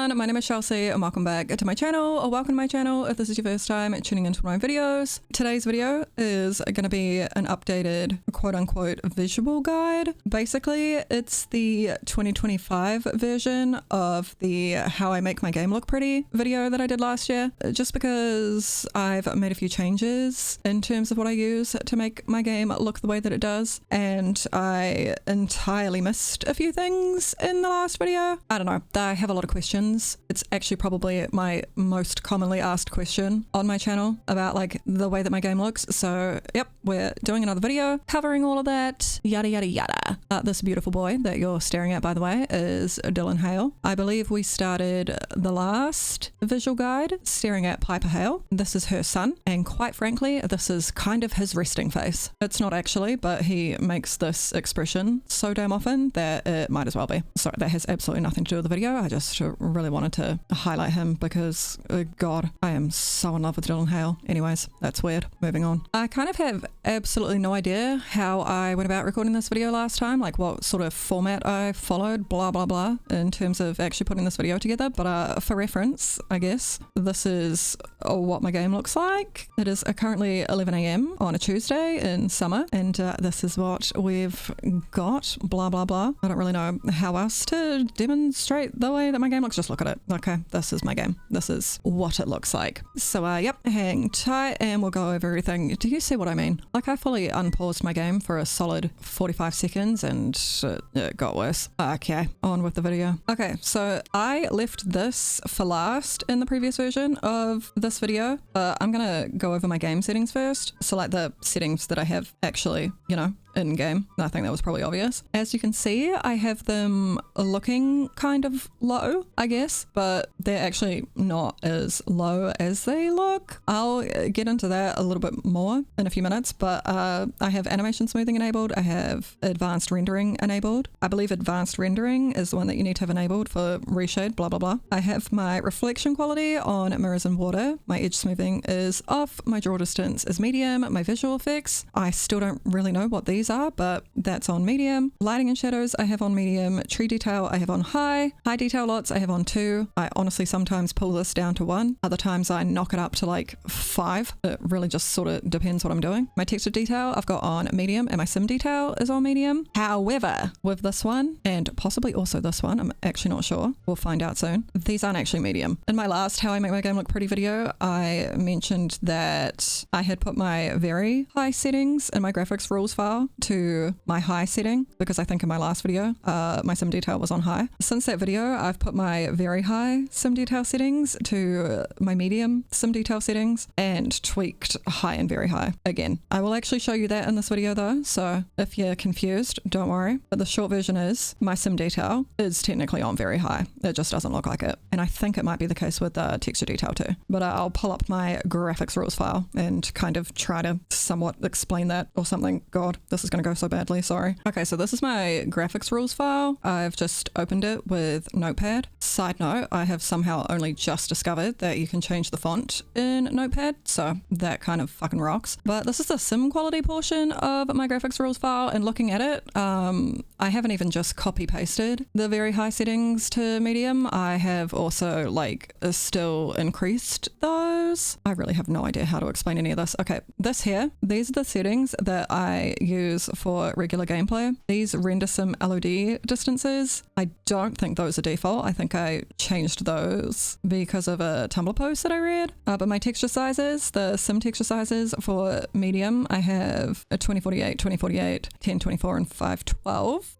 everyone, my name is Shellsea and welcome back to my channel, or welcome to my channel if this is your first time tuning into my videos. Today's video is going to be an updated quote-unquote visual guide. Basically, it's the 2025 version of the how I make my game look pretty video that I did last year, just because I've made a few changes in terms of what I use to make my game look the way that it does, and I entirely missed a few things in the last video. I don't know, I have a lot of questions. It's actually probably my most commonly asked question on my channel about like the way that my game looks. So yep, we're doing another video covering all of that, yada yada yada. This beautiful boy that you're staring at, by the way, is Dylan Hale. I believe we started the last visual guide staring at Piper Hale. This is her son, and quite frankly, this is kind of his resting face. It's not actually, but he makes this expression so damn often that it might as well be. Sorry, that has absolutely nothing to do with the video. I just really wanted to highlight him because, God, I am so in love with Dylan Hale. Anyways, that's weird. Moving on. I kind of have absolutely no idea how I went about recording this video last time, like what sort of format I followed, blah, blah, blah, in terms of actually putting this video together. But for reference, I guess, this is what my game looks like. It is currently 11 AM on a Tuesday in summer, and this is what we've got, blah, blah, blah. I don't really know how else to demonstrate the way that my game looks. Just look at it. Okay, this is my game. This is what it looks like. So yep, hang tight and we'll go over everything. Do you see what I mean? Like, I fully unpaused my game for a solid 45 seconds and it got worse. Okay, on with the video. Okay, so I left this for last in the previous version of this video. I'm gonna go over my game settings first. So like the settings that I have actually, you know, in game. I think that was probably obvious. As you can see, I have them looking kind of low, I guess, but they're actually not as low as they look. I'll get into that a little bit more in a few minutes, but I have animation smoothing enabled. I have advanced rendering enabled. I believe advanced rendering is the one that you need to have enabled for reshade, blah, blah, blah. I have my reflection quality on mirrors and water. My edge smoothing is off. My draw distance is medium. My visual effects, I still don't really know what these are, but that's on medium. Lighting and shadows I have on medium. Tree detail I have on high. High detail lots I have on 2. I honestly sometimes pull this down to 1. Other times I knock it up to like 5. It really just sort of depends what I'm doing. My texture detail I've got on medium, and my sim detail is on medium. However, with this one, and possibly also this one, I'm actually not sure, we'll find out soon, these aren't actually medium. In my last How I Make My Game Look Pretty video, I mentioned that I had put my very high settings in my graphics rules file to my high setting, because I think in my last video my sim detail was on high. Since that video, I've put my very high sim detail settings to my medium sim detail settings and tweaked high and very high again. I will actually show you that in this video though, so if you're confused, don't worry. But the short version is my sim detail is technically on very high. It just doesn't look like it. And I think it might be the case with texture detail too. But I'll pull up my graphics rules file and kind of try to somewhat explain that or something. God, this is going to go so badly, sorry. Okay, so this is my graphics rules file. I've just opened it with Notepad. Side note, I have somehow only just discovered that you can change the font in Notepad, so that kind of fucking rocks. But this is the sim quality portion of my graphics rules file, and looking at it, I haven't even just copy pasted the very high settings to medium. I have also like still increased those. I really have no idea how to explain any of this. Okay, this here, these are the settings that I use for regular gameplay. These render sim LOD distances, I don't think those are default. I think I changed those because of a Tumblr post that I read. But my texture sizes, the sim texture sizes for medium, I have a 2048, 2048, 1024, and 512.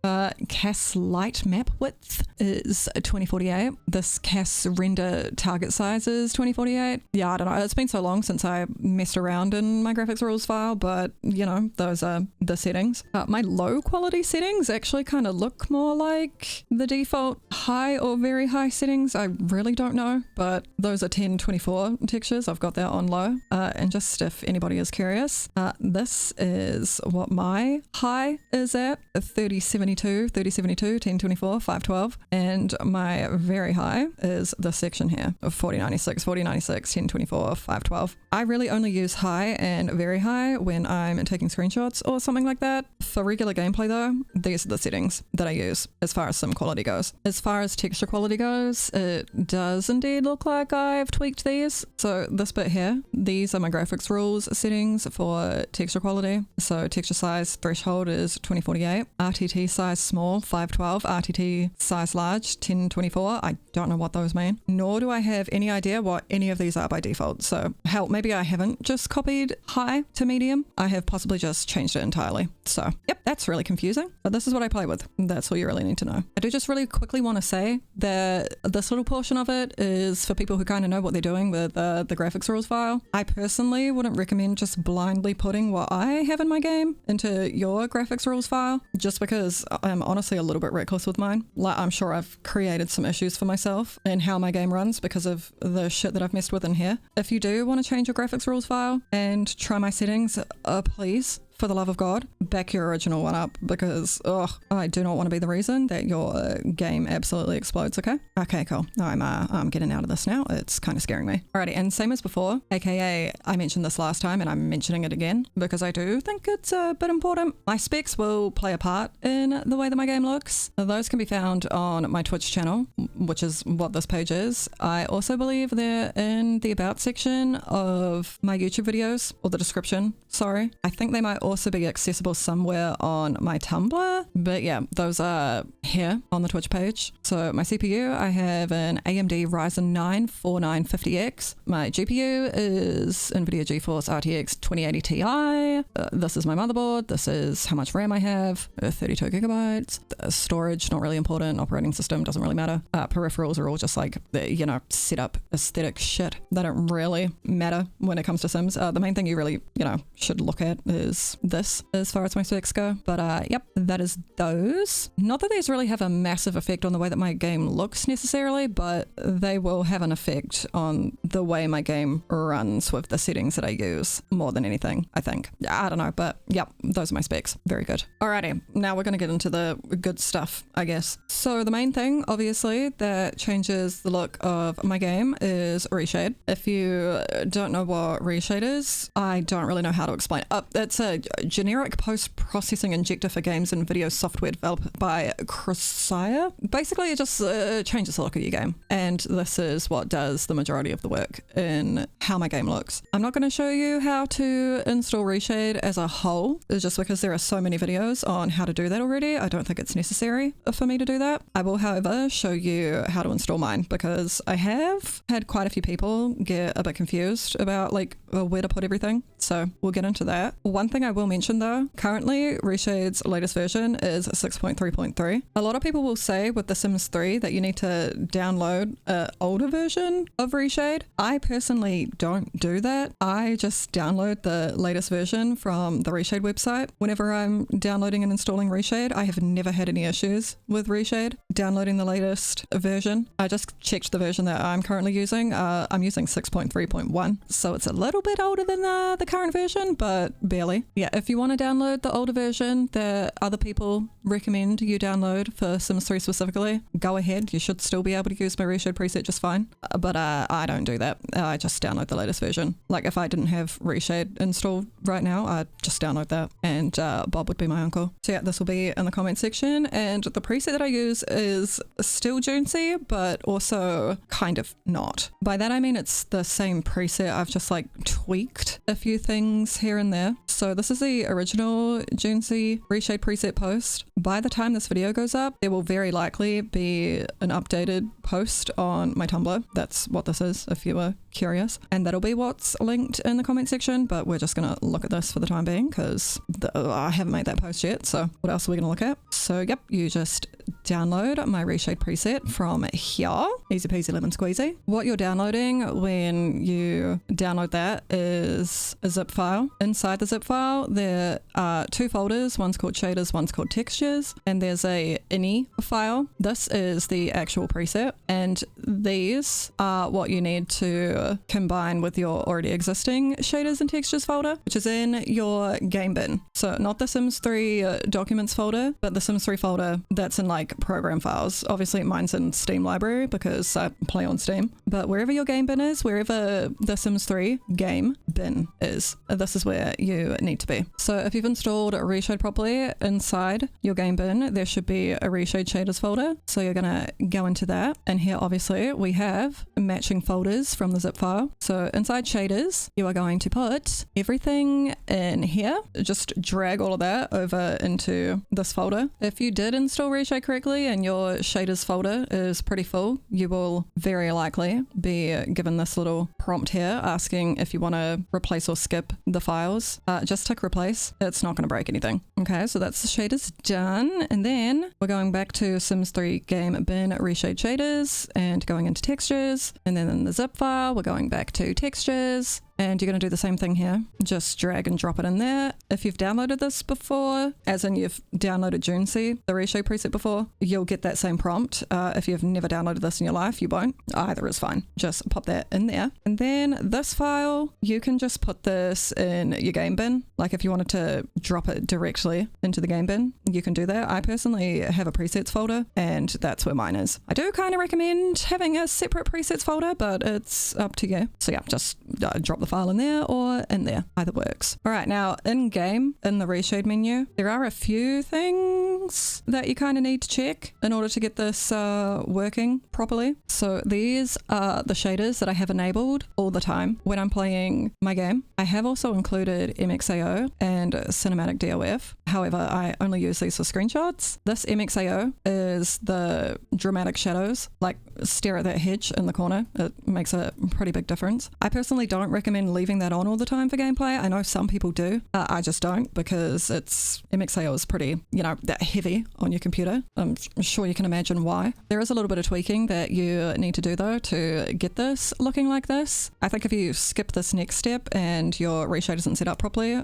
CAS light map width is 2048. This CAS render target size is 2048. Yeah, I don't know. It's been so long since I messed around in my graphics rules file, but you know, those are the settings. My low quality settings actually kind of look more like the default high or very high settings. I really don't know, but those are 1024 textures. I've got that on low. And just if anybody is curious, this is what my high is at, 3072, 1024, 512. And my very high is this section here of 4096, 1024, 512. I really only use high and very high when I'm taking screenshots or something like that. For regular gameplay though, these are the settings that I use as far as sim quality goes. As far as texture quality goes, it does indeed look like I've tweaked these. So this bit here, these are my graphics rules settings for texture quality. So texture size threshold is 2048, RTT size small 512, RTT size large 1024. I don't know what those mean, nor do I have any idea what any of these are by default. So hell, maybe I haven't just copied high to medium. I have possibly just changed it entirely. So yep, that's really confusing, but this is what I play with. That's all you really need to know. I do just really quickly want to say that this little portion of it is for people who kind of know what they're doing with the graphics rules file. I personally wouldn't recommend just blindly putting what I have in my game into your graphics rules file, just because I'm honestly a little bit reckless with mine. Like, I'm sure I've created some issues for myself in how my game runs because of the shit that I've messed with in here. If you do want to change your graphics rules file and try my settings, please, for the love of God, back your original one up, because I do not want to be the reason that your game absolutely explodes. Okay, cool. I'm getting out of this now. It's kind of scaring me. Alrighty, and same as before, aka I mentioned this last time and I'm mentioning it again because I do think it's a bit important. My specs will play a part in the way that my game looks. Those can be found on my Twitch channel, which is what this page is. I also believe they're in the about section of my YouTube videos, or the description, sorry. I think they might also be accessible somewhere on my Tumblr, but yeah, those are here on the Twitch page. So my CPU, I have an AMD Ryzen 9 4950X. My GPU is NVIDIA GeForce RTX 2080 Ti. This is my motherboard. This is how much RAM I have, 32 gigabytes. Storage, not really important. Operating system, doesn't really matter. Peripherals are all just like, setup aesthetic shit. They don't really matter when it comes to Sims. The main thing you really, should look at is this as far as my specs go. But yep, that is those. Not that these really have a massive effect on the way that my game looks necessarily, but they will have an effect on the way my game runs with the settings that I use more than anything, I think. I don't know, but yep, those are my specs. Very good. Alrighty, now we're going to get into the good stuff, I guess. So the main thing, obviously, that changes the look of my game is reshade. If you don't know what reshade is, I don't really know how to explain it. It's a generic post-processing injector for games and video software developed by Crossia. Basically, it just changes the look of your game, and this is what does the majority of the work in how my game looks. I'm not going to show you how to install reshade as a whole, just because there are so many videos on how to do that already. I don't think it's necessary for me to do that. I will, however, show you how to install mine, because I have had quite a few people get a bit confused about where to put everything, so we'll get into that. One thing I will mention though, currently reshade's latest version is 6.3.3. A lot of people will say with The Sims 3 that you need to download an older version of reshade. I personally don't do that. I just download the latest version from the reshade website. Whenever I'm downloading and installing reshade, I have never had any issues with reshade downloading the latest version. I just checked the version that I'm currently using. I'm using 6.3.1, so it's a little bit older than the current version, but barely. Yeah, if you want to download the older version that other people recommend you download for Sims 3 specifically, go ahead. You should still be able to use my reshade preset just fine, but I don't do that. I just download the latest version. Like, if I didn't have reshade installed right now, I'd just download that, and Bob would be my uncle. So yeah, this will be in the comment section, and the preset that I use is still Junesy, but also kind of not. By that I mean it's the same preset, I've just tweaked a few things here and there. So this is the original Junesy reshade preset post. By the time this video goes up, there will very likely be an updated post on my Tumblr. That's what this is, if you were curious. And that'll be what's linked in the comment section, but we're just gonna look at this for the time being because I haven't made that post yet. So what else are we gonna look at? So yep, you just download my reshade preset from here. Easy peasy lemon squeezy. What you're downloading when you download that is a zip file. Inside the zip file, there are two folders. One's called shaders, one's called textures, and there's a ini file. This is the actual preset, and these are what you need to combine with your already existing shaders and textures folder, which is in your game bin. So not the Sims 3 documents folder, but the Sims 3 folder that's in program files. Obviously mine's in Steam library because I play on Steam, but wherever your game bin is, wherever the Sims 3 game bin is, this is where you need to be. So if you've installed reshade properly, inside your game bin there should be a reshade shaders folder. So you're gonna go into that, and here obviously we have matching folders from the zip file. So inside shaders you are going to put everything in here. Just drag all of that over into this folder. If you did install reshade correctly and your shaders folder is pretty full, you will very likely be given this little prompt here asking if you want to replace or skip the files. Just tick replace. It's not going to break anything. Okay, so that's the shaders done, and then we're going back to Sims 3 game bin reshade shaders and going into textures, and then in the zip file we're going back to textures. And you're going to do the same thing here. Just drag and drop it in there. If you've downloaded this before, as in you've downloaded Junesea, the reshade preset before, you'll get that same prompt. If you've never downloaded this in your life, you won't. Either is fine. Just pop that in there. And then this file, you can just put this in your game bin. Like if you wanted to drop it directly into the game bin, you can do that. I personally have a presets folder, and that's where mine is. I do kind of recommend having a separate presets folder, but it's up to you. So yeah, just drop the file in there or in there. Either works. All right, now in game, in the reshade menu, there are a few things that you kind of need to check in order to get this working properly. So these are the shaders that I have enabled all the time when I'm playing my game. I have also included MXAO and Cinematic DOF. However, I only use these for screenshots. This MXAO is the dramatic shadows, like stare at that hedge in the corner. It makes a pretty big difference. I personally don't recommend leaving that on all the time for gameplay. I know some people do. I just don't, because MXAO is pretty, that heavy on your computer. I'm sure you can imagine why. There is a little bit of tweaking that you need to do though to get this looking like this. I think if you skip this next step and your reshade isn't set up properly,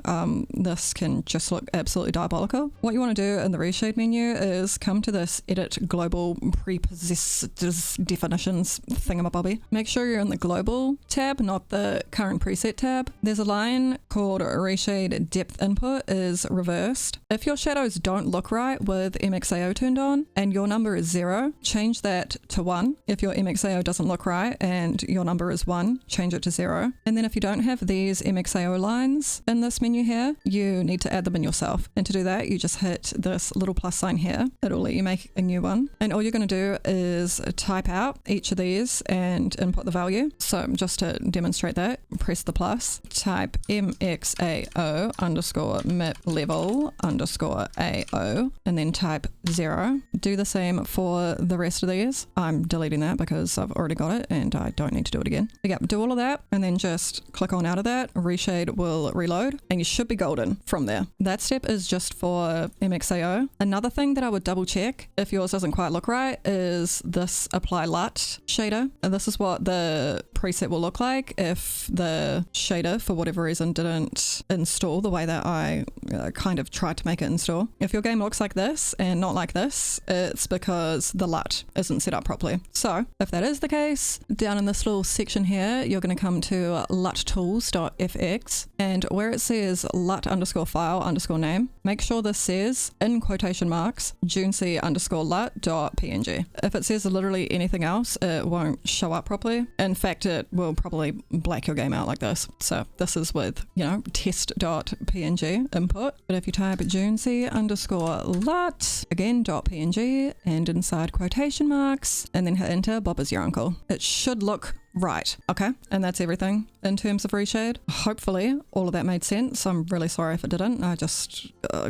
this can just look absolutely diabolical. What you want to do in the reshade menu is come to this edit global prepossessed definitions thingamabobby. Make sure you're in the global tab, not the current preset tab. There's a line called reshade depth input is reversed. If your shadows don't look right with MXAO turned on and your number is 0, change that to 1. If your MXAO doesn't look right and your number is 1, change it to 0. And then if you don't have these MXAO lines in this menu here, you need to add them in yourself. And to do that, you just hit this little plus sign here. It'll let you make a new one. And all you're going to do is type out each of these and input the value. So just to demonstrate that, press the plus, type MXAO underscore mip level underscore AO, and then type 0. Do the same for the rest of these. I'm deleting that because I've already got it and I don't need to do it again. But yeah, do all of that and then just click on out of that. Reshade will reload and you should be golden from there. That step is just for MXAO. Another thing that I would double check if yours doesn't quite look right is this apply LUT shader. And this is what the preset will look like if the shader for whatever reason didn't install the way that I kind of tried to make it install. If your game looks like this and not like this, it's because the LUT isn't set up properly. So if that is the case, down in this little section here, you're going to come to luttools.fx, and where it says lut underscore file underscore name, make sure this says in quotation marks junesea underscore lut.png. If it says literally anything else, it won't show up properly. In fact, it will probably black your game out like this. So this is with, test.png input. But if you type junesea underscore lut, again, .png, and inside quotation marks, and then hit enter, Bob is your uncle. It should look right. Okay, and that's everything in terms of reshade. Hopefully all of that made sense. I'm really sorry if it didn't.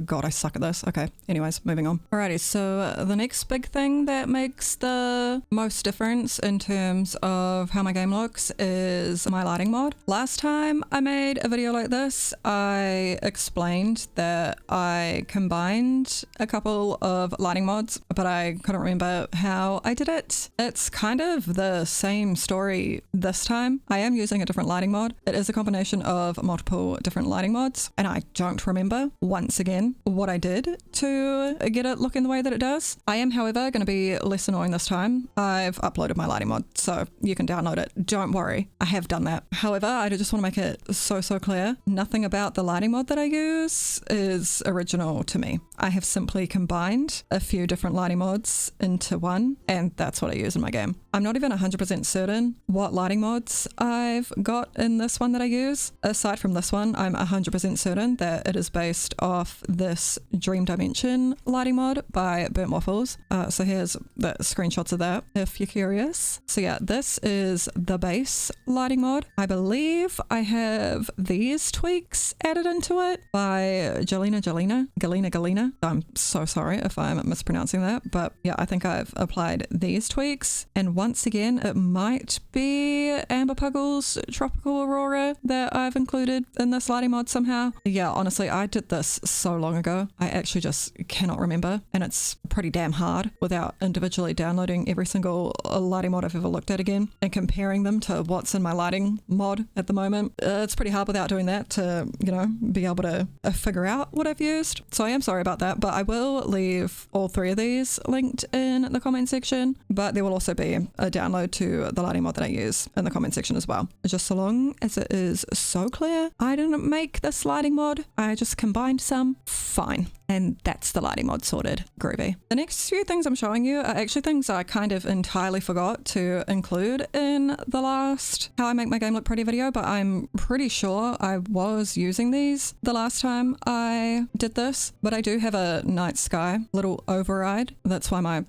God, I suck at this. Okay, anyways, moving on. Alrighty, so the next big thing that makes the most difference in terms of how my game looks is my lighting mod. Last time I made a video like this, I explained that I combined a couple of lighting mods, but I couldn't remember how I did it. It's kind of the same story be this time. I am using a different lighting mod. It is a combination of multiple different lighting mods, and I don't remember, once again, what I did to get it looking the way that it does. I am, however, going to be less annoying this time. I've uploaded my lighting mod, so you can download it. Don't worry, I have done that. However, I just want to make it so clear, nothing about the lighting mod that I use is original to me. I have simply combined a few different lighting mods into one, and that's what I use in my game. I'm not even 100% certain what lighting mods I've got in this one that I use. Aside from this one, I'm 100% certain that it is based off this Dream Dimension lighting mod by Burnt Waffles. So here's the screenshots of that if you're curious. So yeah, this is the base lighting mod. I believe I have these tweaks added into it by Galina. I'm so sorry if I'm mispronouncing that, but yeah, I think I've applied these tweaks. And once again, it might be Amber Puggle's Tropical Aurora that I've included in this lighting mod somehow. Yeah, honestly, I did this so long ago. I actually just cannot remember, and it's pretty damn hard without individually downloading every single lighting mod I've ever looked at again and comparing them to what's in my lighting mod at the moment. It's pretty hard without doing that to, you know, be able to figure out what I've used. So I am sorry about that, but I will leave all three of these linked in the comment section, but there will also be a download to the lighting mod that I use in the comment section as well. Just so long as it is so clear I didn't make this lighting mod, I just combined some, fine. And that's the lighting mod sorted. Groovy. The next few things I'm showing you are actually things I kind of entirely forgot to include in the last How I Make My Game Look Pretty video, but I'm pretty sure I was using these the last time I did this. But I do have a night sky little override. That's why my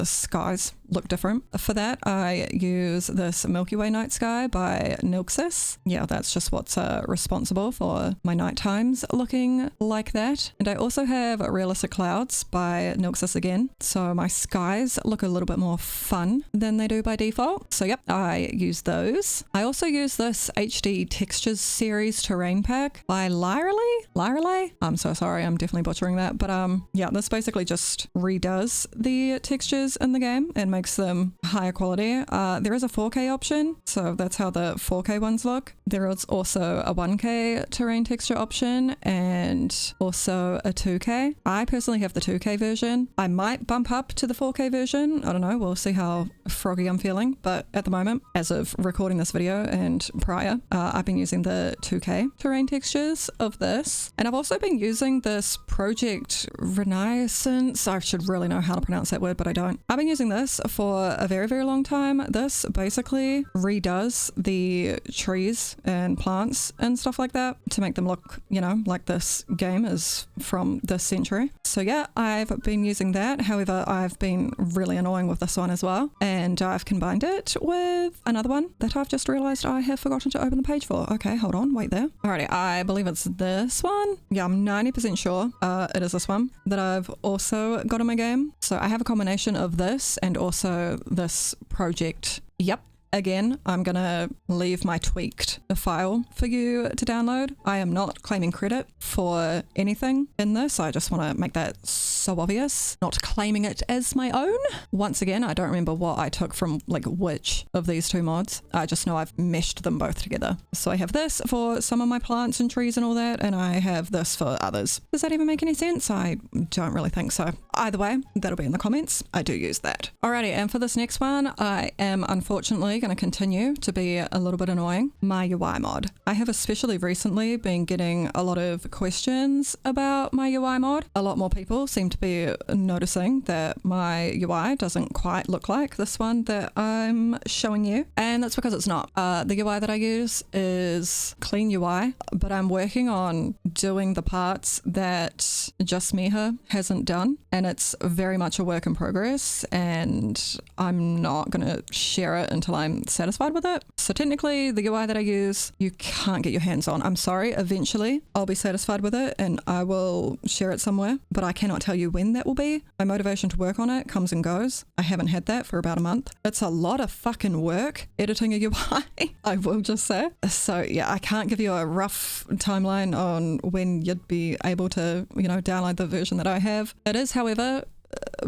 skies look different. For that, I use this Milky Way night sky by Nilxis. Yeah, that's just what's responsible for my night times looking like that. And I also have Realistic Clouds by Nilxis again. So my skies look a little bit more fun than they do by default. So yep, I use those. I also use this HD Textures series terrain pack by Lyreley. I'm so sorry, I'm definitely butchering that. But yeah, this basically just redoes the textures in the game and makes them higher quality. There is a 4K option, so that's how the 4K ones look. There is also a 1K terrain texture option and also a 2K. I personally have the 2K version. I might bump up to the 4K version. I don't know, we'll see how froggy I'm feeling, but at the moment, as of recording this video and prior, I've been using the 2K terrain textures of this. And I've also been using this Project Renaissance. I should really know how to pronounce that word, but I don't. I've been using this for a very, very long time. This basically redoes the trees and plants and stuff like that to make them look, you know, like this game is from this century. So yeah, I've been using that. However, I've been really annoying with this one as well. And I've combined it with another one that I've just realized I have forgotten to open the page for. Okay, hold on, wait there. Alrighty, I believe it's this one. Yeah, I'm 90% sure it is this one that I've also got in my game. So I have a combination of this and also this project. Yep. Again, I'm gonna leave my tweaked file for you to download. I am not claiming credit for anything in this. I just want to make that so obvious. Not claiming it as my own. Once again, I don't remember what I took from like which of these two mods. I just know I've meshed them both together. So I have this for some of my plants and trees and all that, and I have this for others. Does that even make any sense? I don't really think so. Either way, that'll be in the comments. I do use that. Alrighty, and for this next one, I am unfortunately going to continue to be a little bit annoying. My UI mod. I have especially recently been getting a lot of questions about my UI mod. A lot more people seem to be noticing that my UI doesn't quite look like this one that I'm showing you, and that's because it's not. The UI that I use is clean UI, but I'm working on doing the parts that Just Miha hasn't done, and it's very much a work in progress, and I'm not going to share it until I'm satisfied with it. So technically the UI that I use, you can't get your hands on. I'm sorry, eventually I'll be satisfied with it and I will share it somewhere, but I cannot tell you when that will be. My motivation to work on it comes and goes. I haven't had that for about a month. It's a lot of fucking work editing a UI, I will just say. So yeah, I can't give you a rough timeline on when you'd be able to, you know, download the version that I have. It is, however,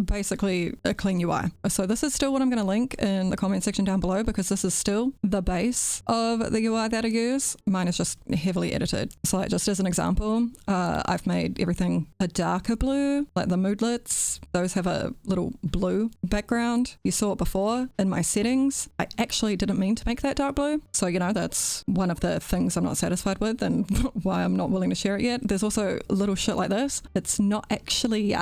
basically a clean UI. So this is still what I'm going to link in the comment section down below, because this is still the base of the UI that I use. Mine is just heavily edited. So like, just as an example, I've made everything a darker blue, like the moodlets. Those have a little blue background. You saw it before in my settings. I actually didn't mean to make that dark blue. So, you know, that's one of the things I'm not satisfied with and why I'm not willing to share it yet. There's also little shit like this. It's not actually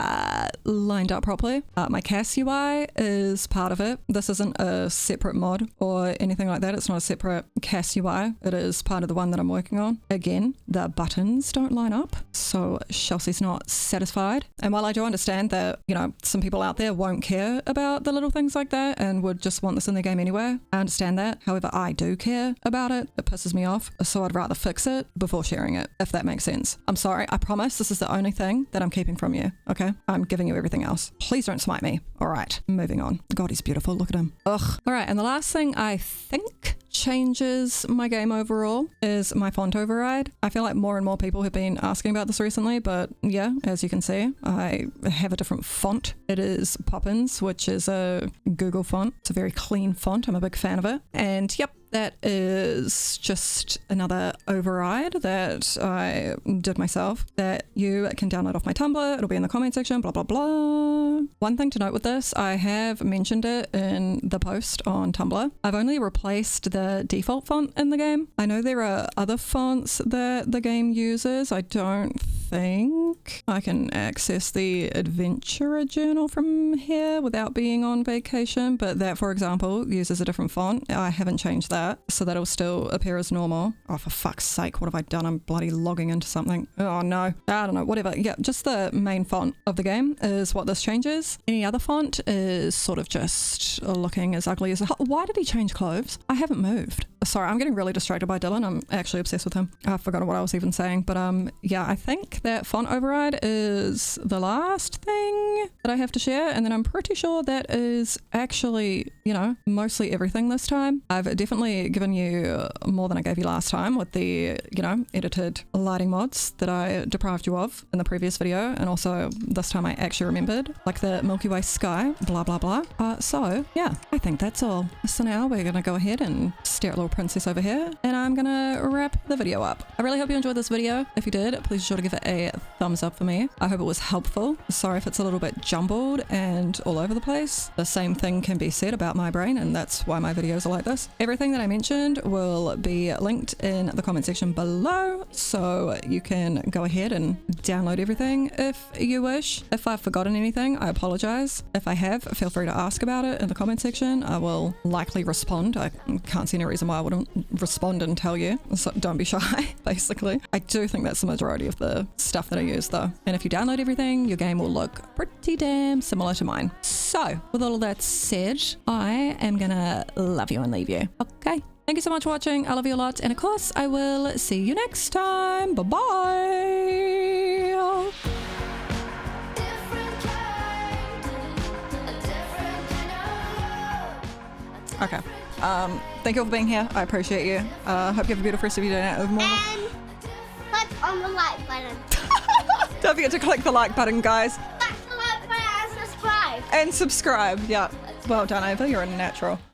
lined up properly. My CAS UI is part of it. This isn't a separate mod or anything like that. It's not a separate CAS UI. It is part of the one that I'm working on. Again, the buttons don't line up, so Shellsea's not satisfied. And while I do understand that, you know, some people out there won't care about the little things like that and would just want this in their game anyway, I understand that. However, I do care about it. It pisses me off, so I'd rather fix it before sharing it, if that makes sense. I'm sorry. I promise this is the only thing that I'm keeping from you, okay? I'm giving you everything else. Please don't smite me. All right, moving on. God, he's beautiful. Look at him. Ugh. All right, and the last thing I think changes my game overall is my font override. I feel like more and more people have been asking about this recently, but yeah, as you can see, I have a different font. It is Poppins, which is a Google font. It's a very clean font. I'm a big fan of it. And yep, that is just another override that I did myself that you can download off my Tumblr. It'll be in the comment section, blah, blah, blah. One thing to note with this, I have mentioned it in the post on Tumblr. I've only replaced the default font in the game. I know there are other fonts that the game uses. I don't think I can access the Adventurer Journal from here without being on vacation, but that, for example, uses a different font. I haven't changed that, so that'll still appear as normal. Oh, for fuck's sake, what have I done? I'm bloody logging into something. Oh no, I don't know, whatever. Yeah, just the main font of the game is what this changes. Any other font is sort of just looking as ugly as... Why did he change clothes? I haven't moved. Sorry, I'm getting really distracted by Dylan. I'm actually obsessed with him. I've forgotten what I was even saying, but yeah, I think that font override is the last thing that I have to share, and then I'm pretty sure that is actually, you know, mostly everything this time. I've definitely given you more than I gave you last time with the, you know, edited lighting mods that I deprived you of in the previous video, and also this time I actually remembered, like the Milky Way sky, blah blah blah. So yeah, I think that's all. So now we're gonna go ahead and stare at little princess over here, and I'm gonna wrap the video up. I really hope you enjoyed this video. If you did, please be sure to give it a thumbs up for me. I hope it was helpful. Sorry if it's a little bit jumbled and all over the place. The same thing can be said about my brain, and that's why my videos are like this. Everything that I mentioned will be linked in the comment section below, so you can go ahead and download everything if you wish. If I've forgotten anything, I apologize. If I have, feel free to ask about it in the comment section. I will likely respond. I can't see any reason why I wouldn't respond and tell you, so don't be shy, basically. I do think that's the majority of the stuff that I use though, and if you download everything, your game will look pretty damn similar to mine. So with all of that said, I am gonna love you and leave you. Okay, thank you so much for watching. I love you a lot, and of course I will see you next time. Bye bye. Okay, thank you all for being here. I appreciate you. Hope you have a beautiful rest of your day. And click on the like button. Don't forget to click the like button, guys. Click the like button and subscribe. And subscribe. Yeah. Well done, Ava. You're a natural.